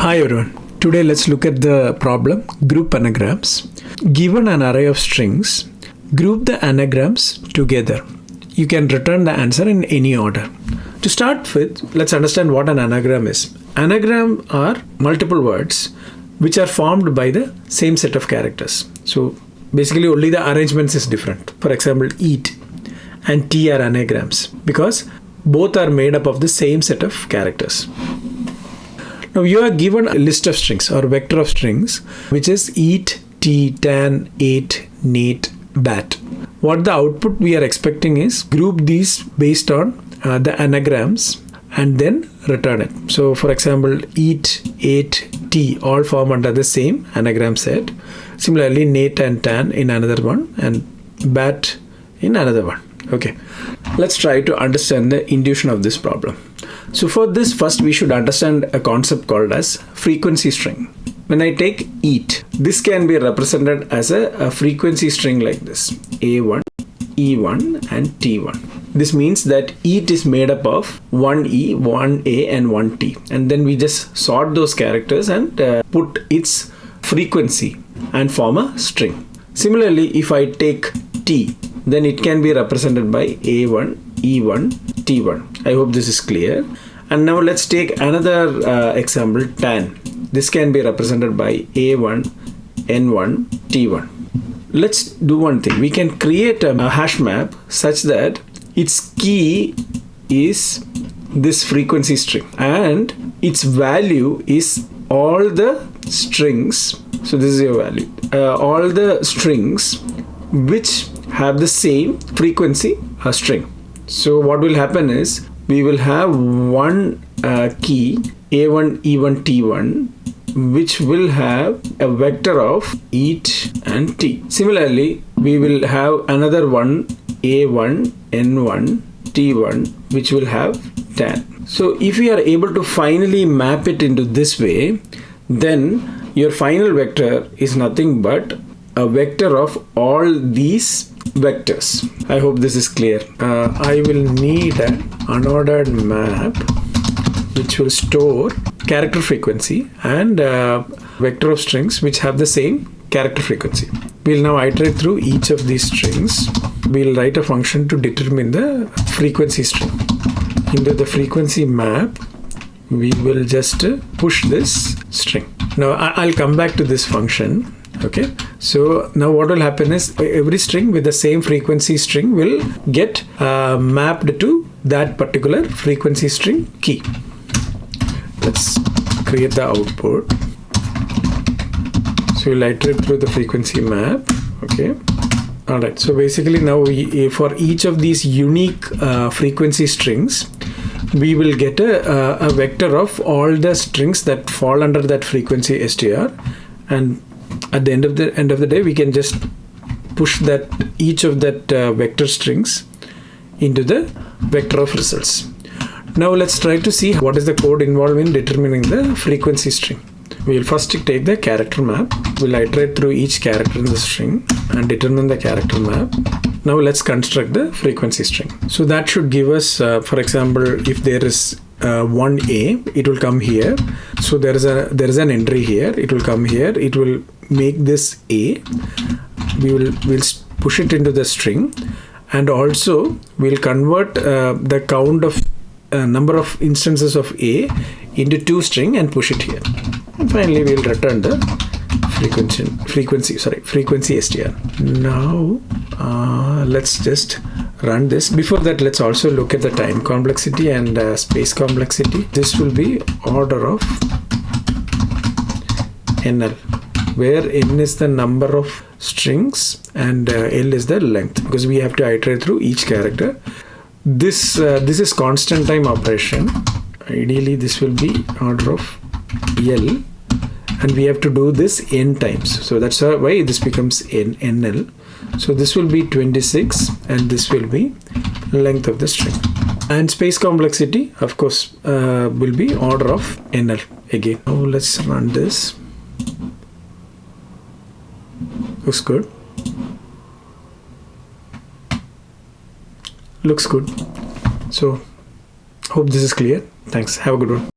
Hi everyone. Today let's look at the problem group anagrams. Given an array of strings, group the anagrams together. You can return the answer in any order. To start with, let's understand what an anagram is. Anagram are multiple words which are formed by the same set of characters. So basically only the arrangements is different. For example, eat and tea are anagrams because both are made up of the same set of characters. Now you are given a list of strings or vector of strings which is eat, tea, tan, ate, nate, bat. What the output we are expecting is group these based on the anagrams and then return it. So for example, eat, ate, tea all form under the same anagram set. Similarly, nate and tan in another one and bat in another one. Okay, let's try to understand the intuition of this problem. So for this, first we should understand a concept called as frequency string. When I take eat, this can be represented as a frequency string like this: A1, E1 and T1. This means that eat is made up of 1E, 1A and 1T. And then we just sort those characters and put its frequency and form a string. Similarly, if I take T, then it can be represented by A1, E1, T1. I hope this is clear. And now let's take another example, tan. This can be represented by A1, N1, T1. Let's do one thing. We can create a hash map such that its key is this frequency string and its value is all the strings. So this is your value. All the strings which have the same frequency string. So what will happen is we will have one key A1, E1, T1 which will have a vector of eat and t. Similarly, we will have another one A1, N1, T1 which will have tan. So if we are able to finally map it into this way, then your final vector is nothing but a vector of all these vectors. I hope this is clear. I will need an unordered map which will store character frequency and vector of strings which have the same character frequency. We'll now iterate through each of these strings. We'll write a function to determine the frequency string. Into the frequency map, we will just push this string. Now I'll come back to this function. Okay, so now what will happen is every string with the same frequency string will get mapped to that particular frequency string key. Let's create the output. So we'll iterate through the frequency map. Okay. Alright, so basically now for each of these unique frequency strings, we will get a vector of all the strings that fall under that frequency str, and at the end of the day we can just push that each of that vector strings into the vector of results. Now let's try to see what is the code involved in determining the frequency string. We will first take the character map. We'll iterate through each character in the string and determine the character map. Now let's construct the frequency string. So that should give us, for example, if there is 1A, it will come here. So there is an entry here. It will come here. It will make this A. We'll push it into the string, and also we'll convert the count of number of instances of A into 2 string and push it here. And finally we'll return the frequency str. Now let's just run this. Before that, let's also look at the time complexity and space complexity. This will be order of NL, where n is the number of strings and L is the length, because we have to iterate through each character. This is constant time operation. Ideally this will be order of L, and we have to do this n times. So that's why this becomes NL. So this will be 26 and this will be length of the string. And space complexity, of course, will be order of NL again. Now let's run this. Looks good. Looks good. So hope this is clear. Thanks. Have a good one.